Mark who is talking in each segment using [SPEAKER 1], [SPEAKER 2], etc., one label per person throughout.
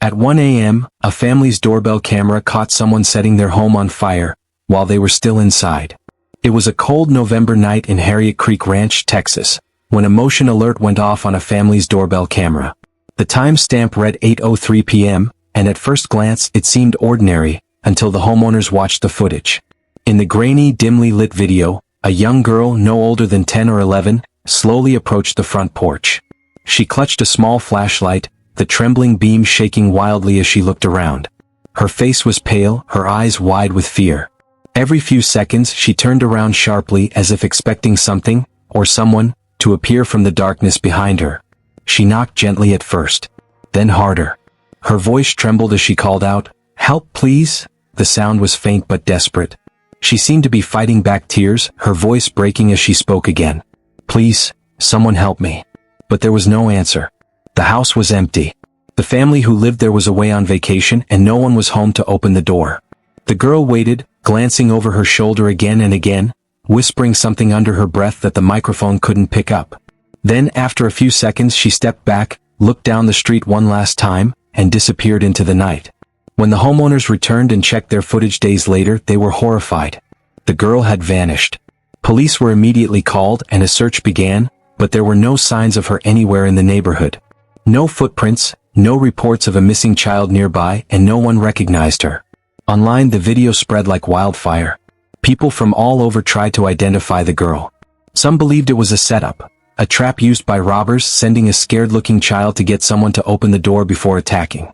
[SPEAKER 1] At 1 a.m., a family's doorbell camera caught someone setting their home on fire while they were still inside. It was a cold November night in Harriet Creek Ranch, Texas, when a motion alert went off on a family's doorbell camera. The timestamp read 8:03 p.m., and at first glance it seemed ordinary, until the homeowners watched the footage. In the grainy, dimly lit video, a young girl no older than 10 or 11 slowly approached the front porch. She clutched a small flashlight, the trembling beam shaking wildly as she looked around. Her face was pale, her eyes wide with fear. Every few seconds she turned around sharply as if expecting something, or someone, to appear from the darkness behind her. She knocked gently at first, then harder. Her voice trembled as she called out, "Help, please!" The sound was faint but desperate. She seemed to be fighting back tears, her voice breaking as she spoke again. "Please, someone help me." But there was no answer. The house was empty. The family who lived there was away on vacation and no one was home to open the door. The girl waited, glancing over her shoulder again and again, whispering something under her breath that the microphone couldn't pick up. Then, after a few seconds, she stepped back, looked down the street one last time, and disappeared into the night. When the homeowners returned and checked their footage days later, they were horrified. The girl had vanished. Police were immediately called and a search began, but there were no signs of her anywhere in the neighborhood. No footprints, no reports of a missing child nearby, and no one recognized her. Online, the video spread like wildfire. People from all over tried to identify the girl. Some believed it was a setup, a trap used by robbers sending a scared-looking child to get someone to open the door before attacking.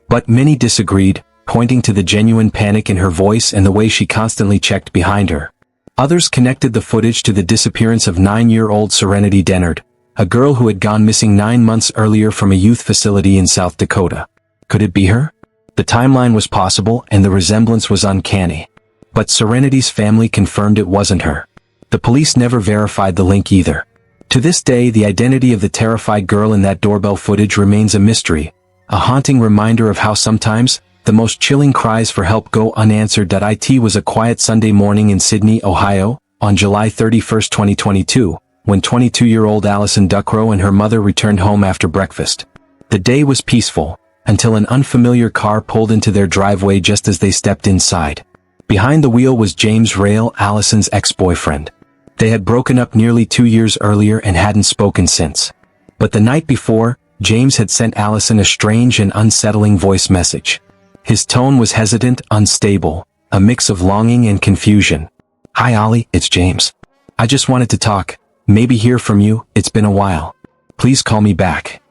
[SPEAKER 1] But many disagreed, pointing to the genuine panic in her voice and the way she constantly checked behind her. Others connected the footage to the disappearance of 9-year-old Serenity Dennard, a girl who had gone missing 9 months earlier from a youth facility in South Dakota. Could it be her? The timeline was possible and the resemblance was uncanny. But Serenity's family confirmed it wasn't her. The police never verified the link either. To this day, the identity of the terrified girl in that doorbell footage remains a mystery, a haunting reminder of how sometimes the most chilling cries for help go unanswered. It was a quiet Sunday morning in Sydney, Ohio, on July 31, 2022, when 22-year-old Allison Duckrow and her mother returned home after breakfast. The day was peaceful, until an unfamiliar car pulled into their driveway just as they stepped inside. Behind the wheel was James Rail, Allison's ex-boyfriend. They had broken up nearly 2 years earlier and hadn't spoken since. But the night before, James had sent Allison a strange and unsettling voice message. His tone was hesitant, unstable, a mix of longing and confusion. "Hi Ollie, it's James. I just wanted to talk, maybe hear from you, it's been a while. Please call me back."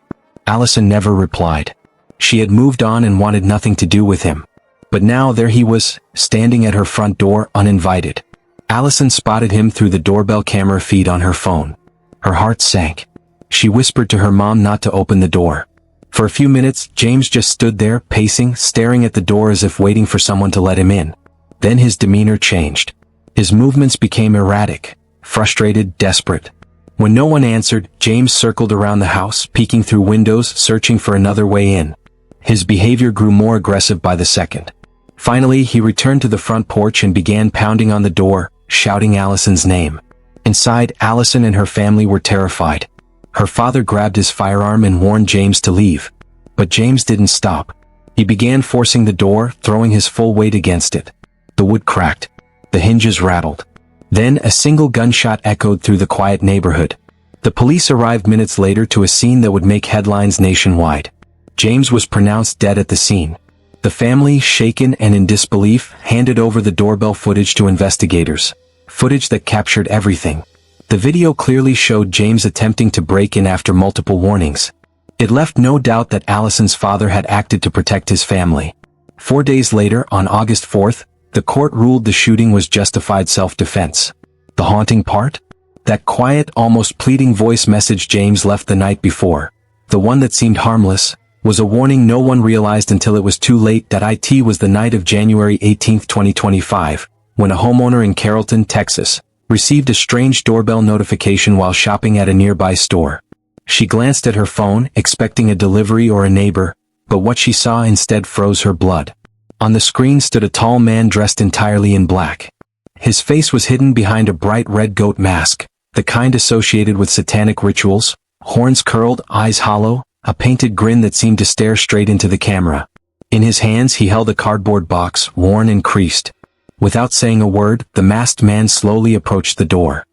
[SPEAKER 1] Allison never replied. She had moved on and wanted nothing to do with him. But now there he was, standing at her front door, uninvited. Allison spotted him through the doorbell camera feed on her phone. Her heart sank. She whispered to her mom not to open the door. For a few minutes, James just stood there, pacing, staring at the door as if waiting for someone to let him in. Then his demeanor changed. His movements became erratic, frustrated, desperate. When no one answered, James circled around the house, peeking through windows, searching for another way in. His behavior grew more aggressive by the second. Finally, he returned to the front porch and began pounding on the door, shouting Allison's name. Inside, Allison and her family were terrified. Her father grabbed his firearm and warned James to leave. But James didn't stop. He began forcing the door, throwing his full weight against it. The wood cracked. The hinges rattled. Then a single gunshot echoed through the quiet neighborhood. The police arrived minutes later to a scene that would make headlines nationwide. James was pronounced dead at the scene. The family, shaken and in disbelief, handed over the doorbell footage to investigators. Footage that captured everything. The video clearly showed James attempting to break in after multiple warnings. It left no doubt that Allison's father had acted to protect his family. 4 days later, on August 4th, the court ruled the shooting was justified self-defense. The haunting part? That quiet, almost pleading voice message James left the night before, the one that seemed harmless, was a warning no one realized until it was too late. It was the night of January 18, 2025, when a homeowner in Carrollton, Texas, received a strange doorbell notification while shopping at a nearby store. She glanced at her phone, expecting a delivery or a neighbor, but what she saw instead froze her blood. On the screen stood a tall man dressed entirely in black. His face was hidden behind a bright red goat mask, the kind associated with satanic rituals, horns curled, eyes hollow, a painted grin that seemed to stare straight into the camera. In his hands he held a cardboard box, worn and creased. Without saying a word, the masked man slowly approached the door.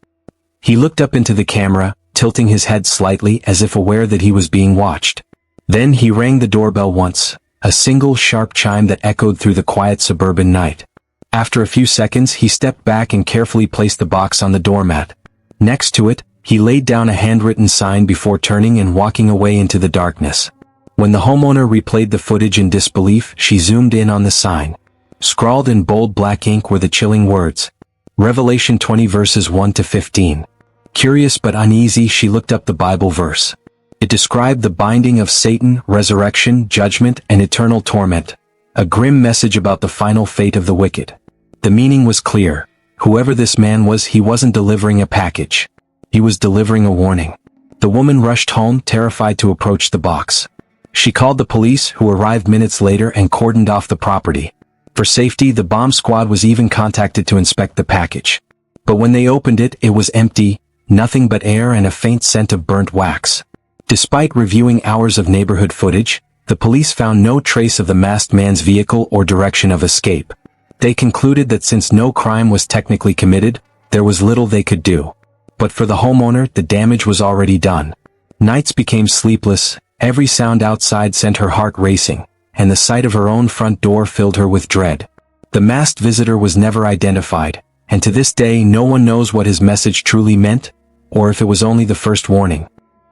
[SPEAKER 1] He looked up into the camera, tilting his head slightly as if aware that he was being watched. Then he rang the doorbell once, a single sharp chime that echoed through the quiet suburban night. After a few seconds he stepped back and carefully placed the box on the doormat. Next to it, he laid down a handwritten sign before turning and walking away into the darkness. When the homeowner replayed the footage in disbelief, she zoomed in on the sign. Scrawled in bold black ink were the chilling words, Revelation 20 verses 1 to 15. Curious but uneasy, she looked up the Bible verse. It described the binding of Satan, resurrection, judgment, and eternal torment. A grim message about the final fate of the wicked. The meaning was clear. Whoever this man was, he wasn't delivering a package. He was delivering a warning. The woman rushed home, terrified to approach the box. She called the police, who arrived minutes later and cordoned off the property. For safety, the bomb squad was even contacted to inspect the package. But when they opened it, it was empty, nothing but air and a faint scent of burnt wax. Despite reviewing hours of neighborhood footage, the police found no trace of the masked man's vehicle or direction of escape. They concluded that since no crime was technically committed, there was little they could do. But for the homeowner, the damage was already done. Nights became sleepless, every sound outside sent her heart racing, and the sight of her own front door filled her with dread. The masked visitor was never identified, and to this day no one knows what his message truly meant, or if it was only the first warning.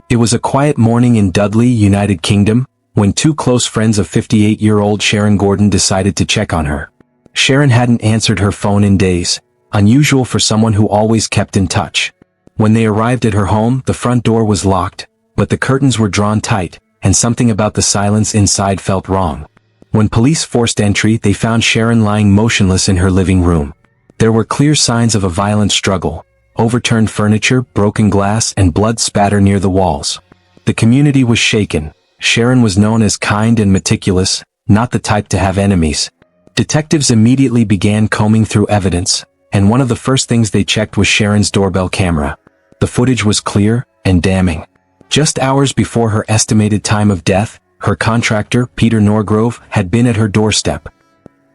[SPEAKER 1] It was a quiet morning in Dudley, United Kingdom, when two close friends of 58-year-old Sharon Gordon decided to check on her. Sharon hadn't answered her phone in days, unusual for someone who always kept in touch. When they arrived at her home, the front door was locked, but the curtains were drawn tight, and something about the silence inside felt wrong. When police forced entry, they found Sharon lying motionless in her living room. There were clear signs of a violent struggle: overturned furniture, broken glass, and blood spatter near the walls. The community was shaken. Sharon was known as kind and meticulous, not the type to have enemies. Detectives immediately began combing through evidence, and one of the first things they checked was Sharon's doorbell camera. The footage was clear and damning. Just hours before her estimated time of death, her contractor, Peter Norgrove, had been at her doorstep.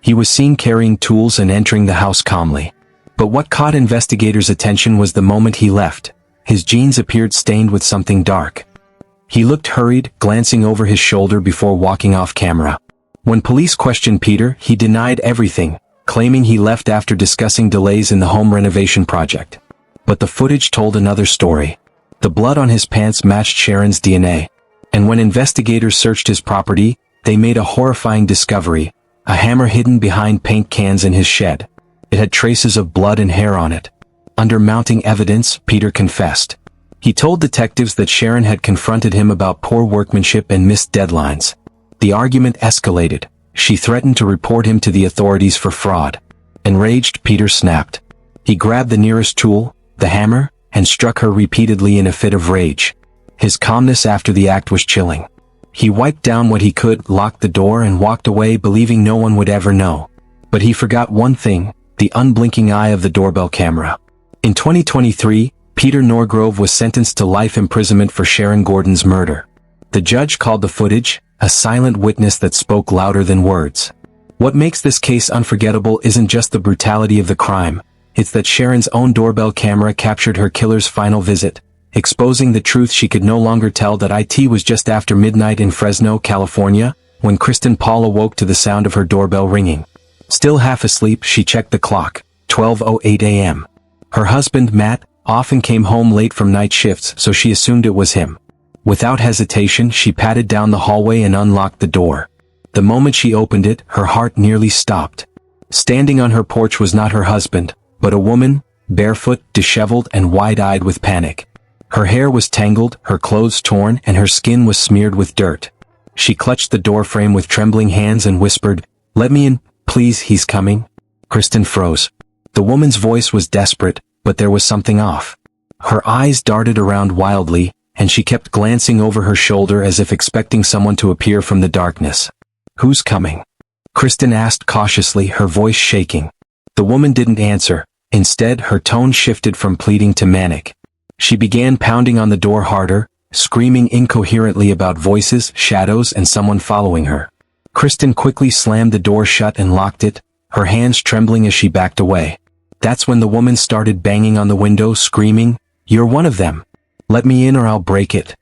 [SPEAKER 1] He was seen carrying tools and entering the house calmly. But what caught investigators' attention was the moment he left. His jeans appeared stained with something dark. He looked hurried, glancing over his shoulder before walking off camera. When police questioned Peter, he denied everything, claiming he left after discussing delays in the home renovation project. But the footage told another story. The blood on his pants matched Sharon's DNA. And when investigators searched his property, they made a horrifying discovery: a hammer hidden behind paint cans in his shed. It had traces of blood and hair on it. Under mounting evidence, Peter confessed. He told detectives that Sharon had confronted him about poor workmanship and missed deadlines. The argument escalated. She threatened to report him to the authorities for fraud. Enraged, Peter snapped. He grabbed the nearest tool, the hammer, and struck her repeatedly in a fit of rage. His calmness after the act was chilling. He wiped down what he could, locked the door, and walked away, believing no one would ever know. But he forgot one thing: the unblinking eye of the doorbell camera. In 2023, Peter Norgrove was sentenced to life imprisonment for Sharon Gordon's murder. The judge called the footage a silent witness that spoke louder than words. What makes this case unforgettable isn't just the brutality of the crime, it's that Sharon's own doorbell camera captured her killer's final visit, exposing the truth she could no longer tell. That it was just after midnight in Fresno, California, when Kristen Paul awoke to the sound of her doorbell ringing. Still half asleep, she checked the clock. 12:08 a.m. Her husband, Matt, often came home late from night shifts, so she assumed it was him. Without hesitation, she padded down the hallway and unlocked the door. The moment she opened it, her heart nearly stopped. Standing on her porch was not her husband, but a woman, barefoot, disheveled, and wide-eyed with panic. Her hair was tangled, her clothes torn, and her skin was smeared with dirt. She clutched the doorframe with trembling hands and whispered, "Let me in, please, he's coming." Kristen froze. The woman's voice was desperate, but there was something off. Her eyes darted around wildly, and she kept glancing over her shoulder as if expecting someone to appear from the darkness. "Who's coming?" Kristen asked cautiously, her voice shaking. The woman didn't answer. Instead, her tone shifted from pleading to manic. She began pounding on the door harder, screaming incoherently about voices, shadows, and someone following her. Kristen quickly slammed the door shut and locked it, her hands trembling as she backed away. That's when the woman started banging on the window, screaming, "You're one of them. Let me in or I'll break it."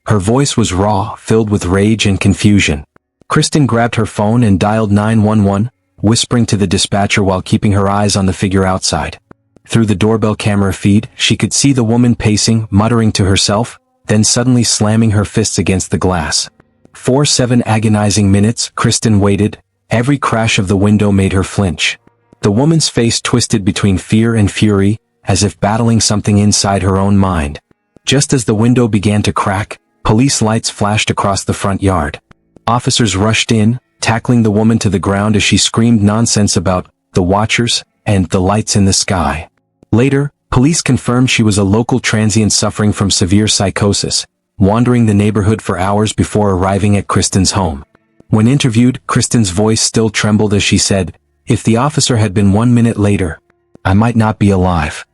[SPEAKER 1] Her voice was raw, filled with rage and confusion. Kristen grabbed her phone and dialed 911, whispering to the dispatcher while keeping her eyes on the figure outside. Through the doorbell camera feed, she could see the woman pacing, muttering to herself, then suddenly slamming her fists against the glass. For 7 agonizing minutes, Kristen waited. Every crash of the window made her flinch. The woman's face twisted between fear and fury, as if battling something inside her own mind. Just as the window began to crack, police lights flashed across the front yard. Officers rushed in, tackling the woman to the ground as she screamed nonsense about the watchers and the lights in the sky. Later, police confirmed she was a local transient suffering from severe psychosis, wandering the neighborhood for hours before arriving at Kristen's home. When interviewed, Kristen's voice still trembled as she said, "If the officer had been 1 minute later, I might not be alive."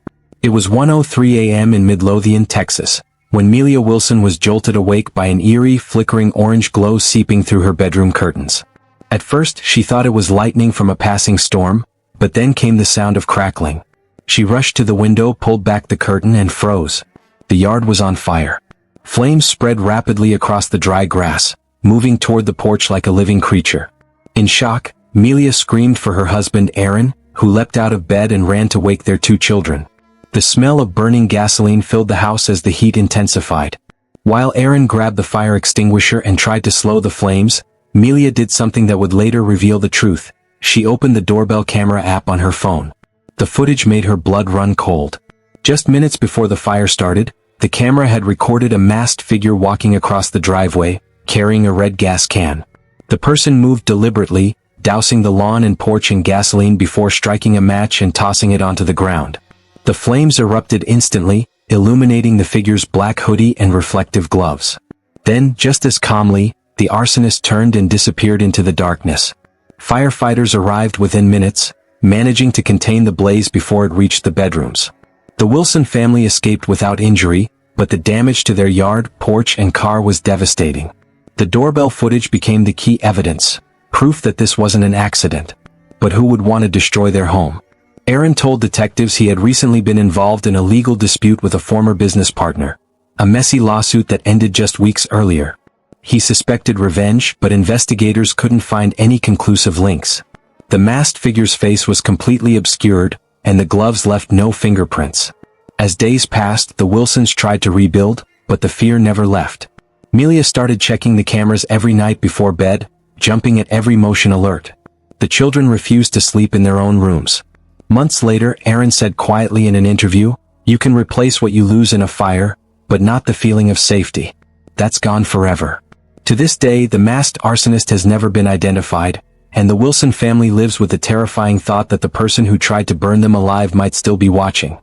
[SPEAKER 1] It was 1:03 a.m. in Midlothian, Texas, when Melia Wilson was jolted awake by an eerie, flickering orange glow seeping through her bedroom curtains. At first, she thought it was lightning from a passing storm, but then came the sound of crackling. She rushed to the window, pulled back the curtain, and froze. The yard was on fire. Flames spread rapidly across the dry grass, moving toward the porch like a living creature. In shock, Melia screamed for her husband Aaron, who leapt out of bed and ran to wake their 2 children. The smell of burning gasoline filled the house as the heat intensified. While Aaron grabbed the fire extinguisher and tried to slow the flames, Melia did something that would later reveal the truth. She opened the doorbell camera app on her phone. The footage made her blood run cold. Just minutes before the fire started, the camera had recorded a masked figure walking across the driveway, carrying a red gas can. The person moved deliberately, dousing the lawn and porch in gasoline before striking a match and tossing it onto the ground. The flames erupted instantly, illuminating the figure's black hoodie and reflective gloves. Then, just as calmly, the arsonist turned and disappeared into the darkness. Firefighters arrived within minutes, managing to contain the blaze before it reached the bedrooms. The Wilson family escaped without injury, but the damage to their yard, porch, and car was devastating. The doorbell footage became the key evidence, proof that this wasn't an accident. But who would want to destroy their home? Aaron told detectives he had recently been involved in a legal dispute with a former business partner, a messy lawsuit that ended just weeks earlier. He suspected revenge, but investigators couldn't find any conclusive links. The masked figure's face was completely obscured, and the gloves left no fingerprints. As days passed, the Wilsons tried to rebuild, but the fear never left. Melia started checking the cameras every night before bed, jumping at every motion alert. The children refused to sleep in their own rooms. Months later, Aaron said quietly in an interview, "You can replace what you lose in a fire, but not the feeling of safety. That's gone forever." To this day, the masked arsonist has never been identified, and the Wilson family lives with the terrifying thought that the person who tried to burn them alive might still be watching.